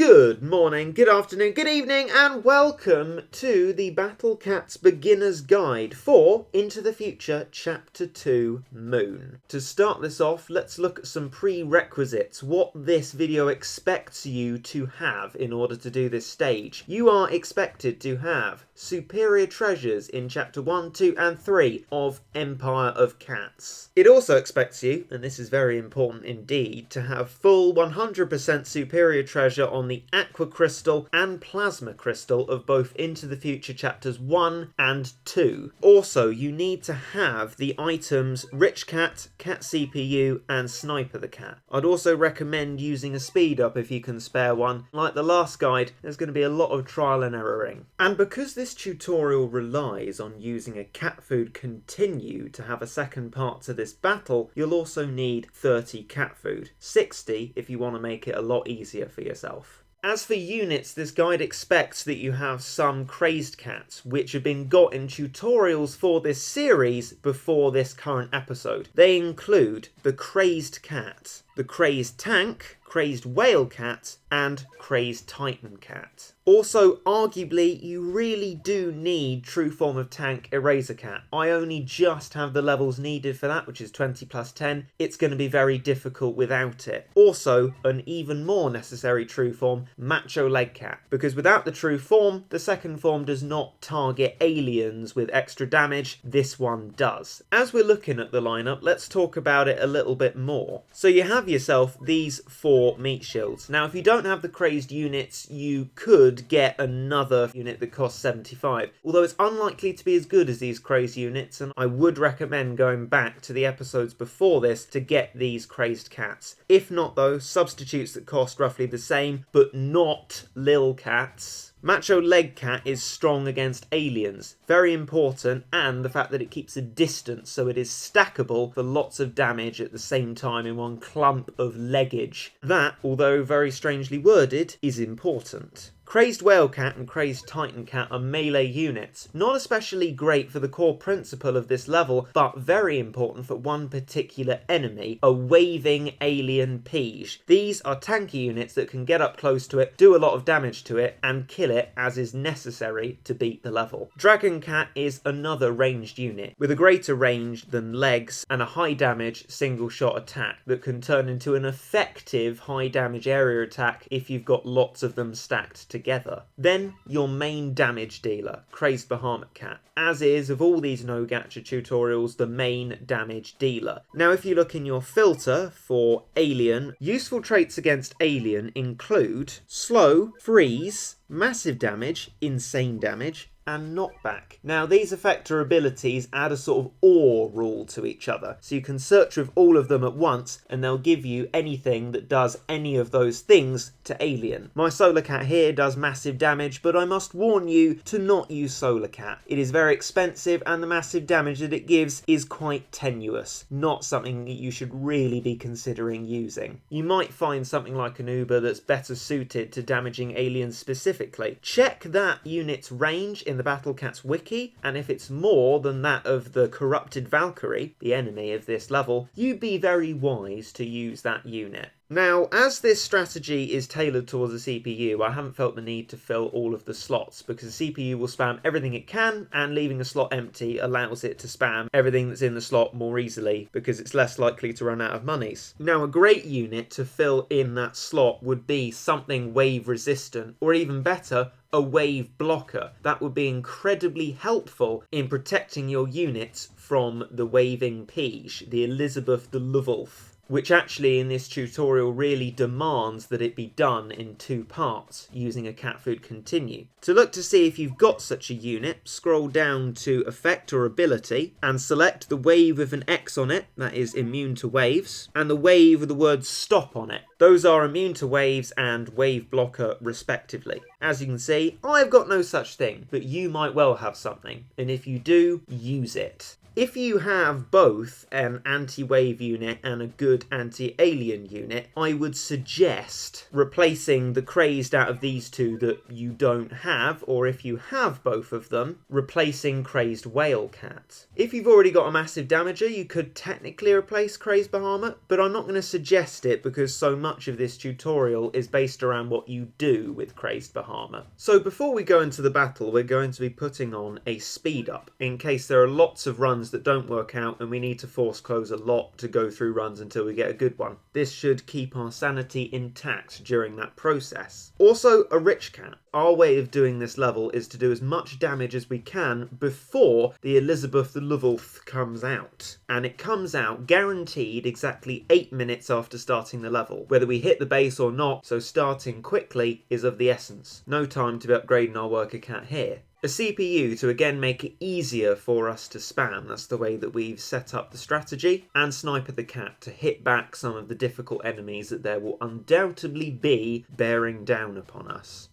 Good morning, good afternoon, good evening, and welcome to the Battle Cat's Beginner's Guide for Into the Future Chapter 2 Moon. To start this off, let's look at some prerequisites, what this video expects you to have in order to do this stage. You are expected to have superior treasures in Chapter 1, 2, and 3 of Empire of Cats. It also expects you, and this is very important indeed, to have full 100% superior treasure on the Aqua Crystal and Plasma Crystal of both Into the Future Chapters 1 and 2. Also, you need to have the items Rich Cat, Cat CPU, and Sniper the Cat. I'd also recommend using a speed up if you can spare one. Like the last guide, there's going to be a lot of trial and erroring. And because this tutorial relies on using a cat food continue to have a second part to this battle, you'll also need 30 cat food. 60 if you want to make it a lot easier for yourself. As for units, this guide expects that you have some crazed cats, which have been got in tutorials for this series before this current episode. They include the crazed cat, the crazed tank, crazed whale cat, and crazed titan cat. Also, arguably, you really do need true form of tank eraser cat. I only just have the levels needed for that, which is 20 plus 10. It's going to be very difficult without it. Also, an even more necessary true form, Macho Leg Cat, because without the true form, the second form does not target aliens with extra damage. This one does. As we're looking at the lineup, let's talk about it a little bit more. So you have yourself these 4 meat shields. Now, if you don't have the crazed units, you could get another unit that costs 75, although it's unlikely to be as good as these crazed units, and I would recommend going back to the episodes before this to get these crazed cats. If not though, substitutes that cost roughly the same, but not lil cats. Macho Leg Cat is strong against aliens, very important, and the fact that it keeps a distance so it is stackable for lots of damage at the same time in one clump of leggage. That, although very strangely worded, is important. Crazed Whale Cat and Crazed Titan Cat are melee units, not especially great for the core principle of this level, but very important for one particular enemy, a waving alien Pige. These are tanky units that can get up close to it, do a lot of damage to it, and kill it as is necessary to beat the level. Dragon Cat is another ranged unit, with a greater range than legs and a high damage single shot attack that can turn into an effective high damage area attack if you've got lots of them stacked together. Then your main damage dealer, Crazed Bahamut Cat, as is of all these no-gacha tutorials, the main damage dealer. Now if you look in your filter for alien, useful traits against alien include slow, freeze, massive damage, insane damage, and knockback. Now these effector abilities add a sort of OR rule to each other, so you can search with all of them at once and they'll give you anything that does any of those things to alien. My Solar Cat here does massive damage, but I must warn you to not use Solar Cat. It is very expensive and the massive damage that it gives is quite tenuous, not something that you should really be considering using. You might find something like an Uber that's better suited to damaging aliens specifically. Check that unit's range in the Battle Cat's wiki, and if it's more than that of the Corrupted Valkyrie, the enemy of this level, you'd be very wise to use that unit. Now, as this strategy is tailored towards the CPU, I haven't felt the need to fill all of the slots, because the CPU will spam everything it can, and leaving a slot empty allows it to spam everything that's in the slot more easily, because it's less likely to run out of monies. Now, a great unit to fill in that slot would be something wave resistant, or even better, a wave blocker. That would be incredibly helpful in protecting your units from the waving Pige, the Elizabeth the LVIth, which actually in this tutorial really demands that it be done in 2 parts using a cat food continue. To look to see if you've got such a unit, scroll down to effect or ability and select the wave with an X on it, that is immune to waves, and the wave with the word stop on it. Those are immune to waves and wave blocker respectively. As you can see, I've got no such thing, but you might well have something, and if you do, use it. If you have both an anti-wave unit and a good anti-alien unit, I would suggest replacing the crazed out of these two that you don't have, or if you have both of them, replacing crazed whale cat. If you've already got a massive damager, you could technically replace crazed Bahamut, but I'm not going to suggest it because so much of this tutorial is based around what you do with crazed Bahamut. So before we go into the battle, we're going to be putting on a speed up in case there are lots of runs that don't work out and we need to force close a lot to go through runs until we get a good one. This should keep our sanity intact during that process. Also, a rich cat. Our way of doing this level is to do as much damage as we can before the Elizabeth the LVIth comes out. And it comes out guaranteed exactly 8 minutes after starting the level, whether we hit the base or not, so starting quickly is of the essence. No time to be upgrading our worker cat here. A CPU to again make it easier for us to spam, that's the way that we've set up the strategy, and Sniper the Cat to hit back some of the difficult enemies that there will undoubtedly be bearing down upon us.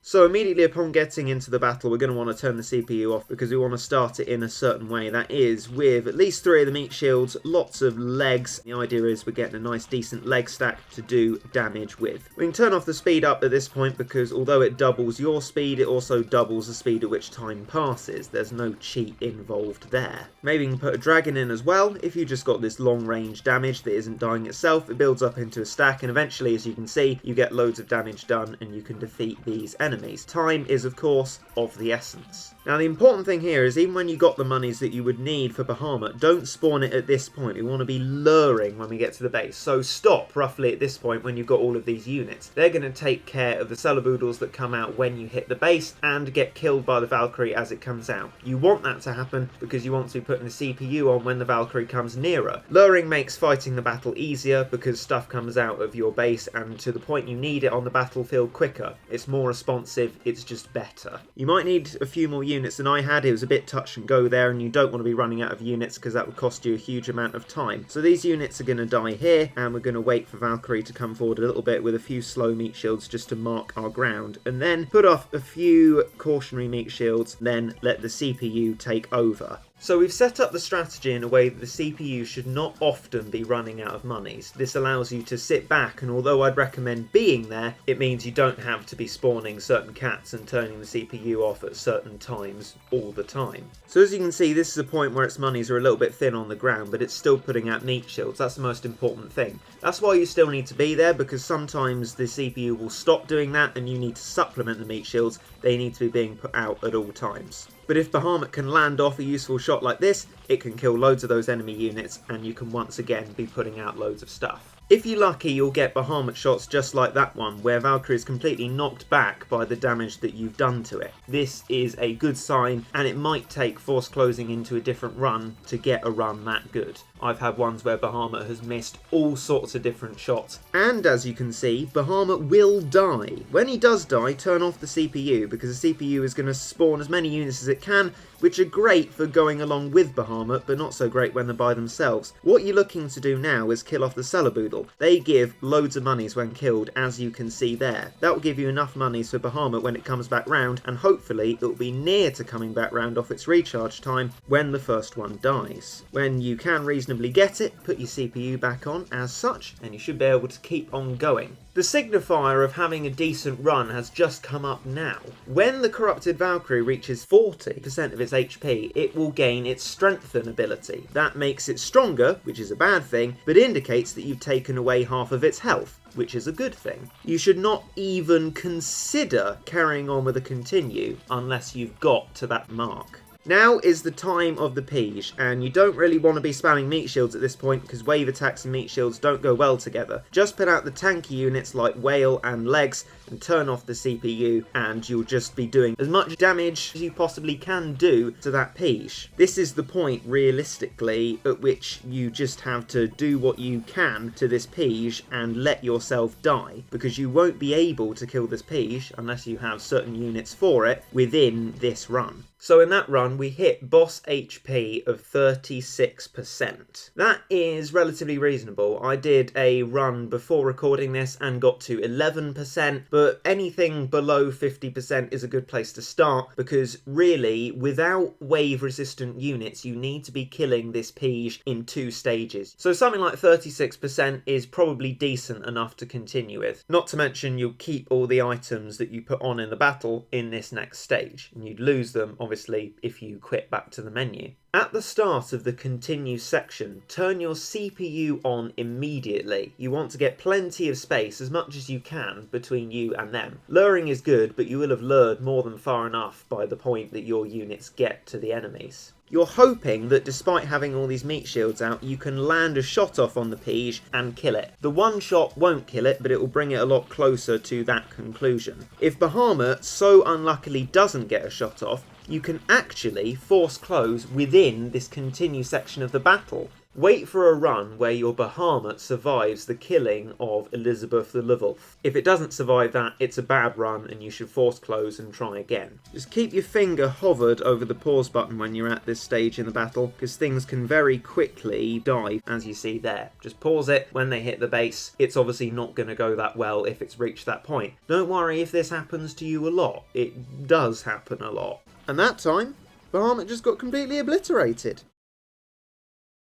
So immediately upon getting into the battle, we're going to want to turn the CPU off because we want to start it in a certain way. That is with at least 3 of the meat shields, lots of legs. The idea is we're getting a nice decent leg stack to do damage with. We can turn off the speed up at this point because although it doubles your speed, it also doubles the speed at which time passes. There's no cheat involved there. Maybe you can put a dragon in as well. If you just got this long range damage that isn't dying itself, it builds up into a stack and eventually, as you can see, you get loads of damage done and you can defeat these enemies. Time is, of course, of the essence. Now, the important thing here is even when you got the monies that you would need for Bahamut, don't spawn it at this point. We want to be luring when we get to the base. So stop roughly at this point when you've got all of these units. They're going to take care of the Celeboodles that come out when you hit the base and get killed by the Valkyrie as it comes out. You want that to happen because you want to be putting the CPU on when the Valkyrie comes nearer. Luring makes fighting the battle easier because stuff comes out of your base and to the point you need it on the battlefield quicker. It's more responsive, it's just better. You might need a few more units than I had. It was a bit touch and go there and you don't want to be running out of units because that would cost you a huge amount of time. So these units are going to die here and we're going to wait for Valkyrie to come forward a little bit with a few slow meat shields just to mark our ground and then put off a few cautionary meat shields, then let the CPU take over. So we've set up the strategy in a way that the CPU should not often be running out of monies. This allows you to sit back, and although I'd recommend being there, it means you don't have to be spawning certain cats and turning the CPU off at certain times all the time. So as you can see, this is a point where its monies are a little bit thin on the ground, but it's still putting out meat shields. That's the most important thing. That's why you still need to be there, because sometimes the CPU will stop doing that and you need to supplement the meat shields. They need to be being put out at all times. But if Bahamut can land off a useful shot like this, it can kill loads of those enemy units and you can once again be putting out loads of stuff. If you're lucky, you'll get Bahamut shots just like that one, where Valkyrie is completely knocked back by the damage that you've done to it. This is a good sign, and it might take force closing into a different run to get a run that good. I've had ones where Bahamut has missed all sorts of different shots. And as you can see, Bahamut will die. When he does die, turn off the CPU, because the CPU is going to spawn as many units as it can, which are great for going along with Bahamut, but not so great when they're by themselves. What you're looking to do now is kill off the Celeboodle. They give loads of monies when killed, as you can see there. That will give you enough monies for Bahamut when it comes back round, and hopefully it will be near to coming back round off its recharge time when the first one dies. When you can reasonably get it, put your CPU back on as such, and you should be able to keep on going. The signifier of having a decent run has just come up now. When the Corrupted Valkyrie reaches 40% of its HP, it will gain its Strengthen ability. That makes it stronger, which is a bad thing, but indicates that you've taken away half of its health, which is a good thing. You should not even consider carrying on with a continue unless you've got to that mark. Now is the time of the Pige, and you don't really want to be spamming meat shields at this point because wave attacks and meat shields don't go well together. Just put out the tanky units like whale and legs and turn off the CPU and you'll just be doing as much damage as you possibly can do to that Pige. This is the point, realistically, at which you just have to do what you can to this Pige and let yourself die, because you won't be able to kill this Pige unless you have certain units for it within this run. So in that run, we hit boss HP of 36%. That is relatively reasonable. I did a run before recording this and got to 11%, but anything below 50% is a good place to start, because really, without wave-resistant units, you need to be killing this Pige in 2 stages. So something like 36% is probably decent enough to continue with. Not to mention, you'll keep all the items that you put on in the battle in this next stage, and you'd lose them, obviously, if you quit back to the menu. At the start of the continue section, turn your CPU on immediately. You want to get plenty of space, as much as you can, between you and them. Luring is good, but you will have lured more than far enough by the point that your units get to the enemies. You're hoping that despite having all these meat shields out, you can land a shot off on the Pige and kill it. The one shot won't kill it, but it will bring it a lot closer to that conclusion. If Bahamut so unluckily doesn't get a shot off, you can actually force close within this continue section of the battle. Wait for a run where your Bahamut survives the killing of Elizabeth the LVIth. If it doesn't survive that, it's a bad run and you should force close and try again. Just keep your finger hovered over the pause button when you're at this stage in the battle, because things can very quickly die, as you see there. Just pause it when they hit the base. It's obviously not going to go that well if it's reached that point. Don't worry if this happens to you a lot. It does happen a lot. And that time, Bahamut just got completely obliterated.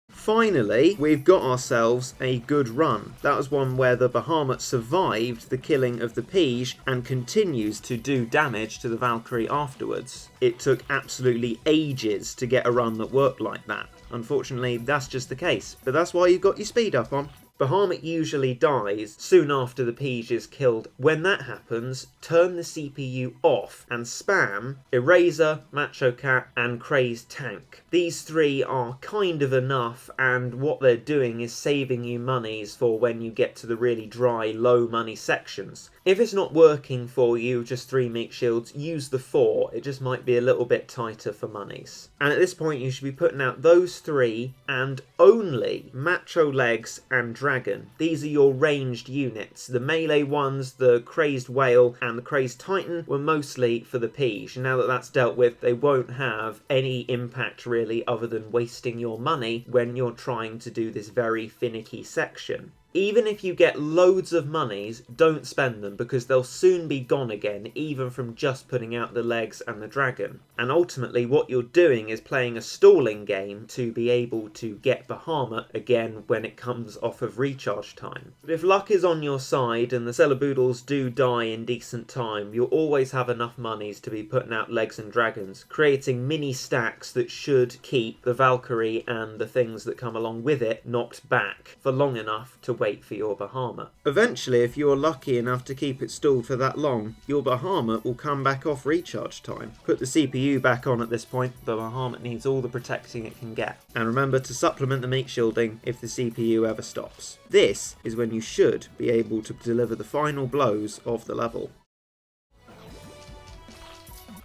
Finally, we've got ourselves a good run. That was one where the Bahamut survived the killing of the Pige and continues to do damage to the Valkyrie afterwards. It took absolutely ages to get a run that worked like that. Unfortunately, that's just the case, but that's why you've got your speed up on. Bahamut usually dies soon after the Pige is killed. When that happens, turn the CPU off and spam Eraser, Macho Cat and Crazed Tank. These 3 are kind of enough, and what they're doing is saving you monies for when you get to the really dry, low money sections. If it's not working for you, just 3 meat shields, use the 4. It just might be a little bit tighter for monies. And at this point you should be putting out those 3 and only Macho Legs and Dragon. These are your ranged units. The melee ones, the Crazed Whale and the Crazed Titan, were mostly for the Pige. Now that that's dealt with, they won't have any impact really other than wasting your money when you're trying to do this very finicky section. Even if you get loads of monies, don't spend them, because they'll soon be gone again, even from just putting out the legs and the dragon. And ultimately what you're doing is playing a stalling game to be able to get Bahamut again when it comes off of recharge time. But if luck is on your side and the Celeboodles do die in decent time, you'll always have enough monies to be putting out legs and dragons, creating mini stacks that should keep the Valkyrie and the things that come along with it knocked back for long enough to wait for your Bahamut. Eventually, if you're lucky enough to keep it stalled for that long, your Bahamut will come back off recharge time. Put the CPU back on at this point. The Bahamut needs all the protecting it can get. And remember to supplement the meat shielding if the CPU ever stops. This is when you should be able to deliver the final blows of the level.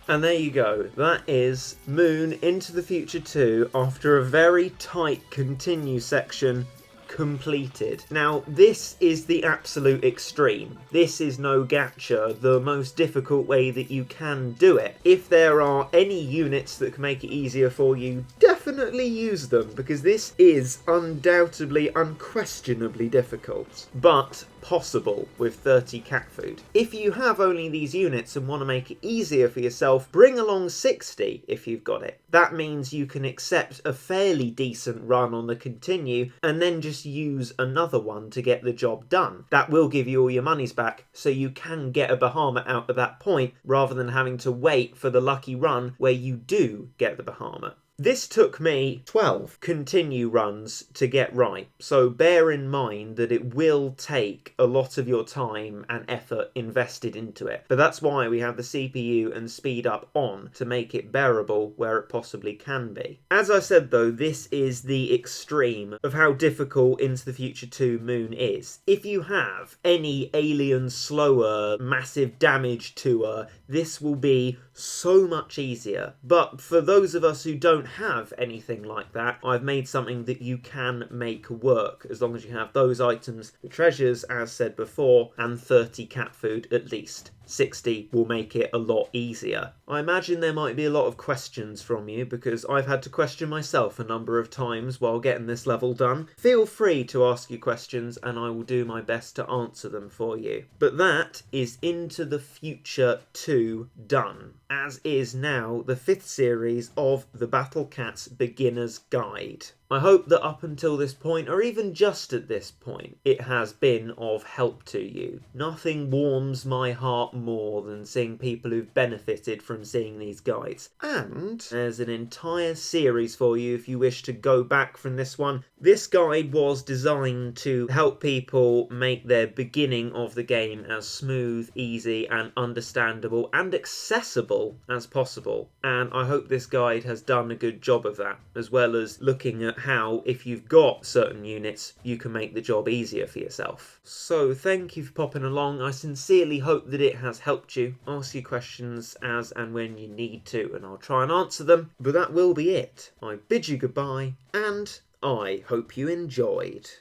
And there you go, that is Moon Into the Future 2 after a very tight continue section completed. Now, this is the absolute extreme. This is no-gacha, the most difficult way that you can do it. If there are any units that can make it easier for you, definitely use them, because this is undoubtedly, unquestionably difficult. But possible with 30 cat food. If you have only these units and want to make it easier for yourself, bring along 60 if you've got it. That means you can accept a fairly decent run on the continue and then just use another one to get the job done. That will give you all your monies back, so you can get a Bahamut out at that point rather than having to wait for the lucky run where you do get the Bahamut. This took me 12 continue runs to get right, so bear in mind that it will take a lot of your time and effort invested into it. But that's why we have the CPU and speed up on, to make it bearable where it possibly can be. As I said though, this is the extreme of how difficult Into the Future 2 Moon is. If you have any alien slower, massive damage tour, this will be so much easier. But for those of us who don't have anything like that, I've made something that you can make work, as long as you have those items, the treasures as said before, and 30 cat food at least. 60 will make it a lot easier. I imagine there might be a lot of questions from you because I've had to question myself a number of times while getting this level done. Feel free to ask your questions and I will do my best to answer them for you. But that is Into the Future 2 done, as is now the 5th series of the Battle Cat's Beginner's Guide. I hope that up until this point, or even just at this point, it has been of help to you. Nothing warms my heart more than seeing people who've benefited from seeing these guides. And there's an entire series for you if you wish to go back from this one. This guide was designed to help people make their beginning of the game as smooth, easy, and understandable and accessible as possible. And I hope this guide has done a good job of that, as well as looking at how, if you've got certain units, you can make the job easier for yourself. So thank you for popping along. I sincerely hope that it has helped you. Ask your questions as and when you need to, and I'll try and answer them. But that will be it. I bid you goodbye, and I hope you enjoyed.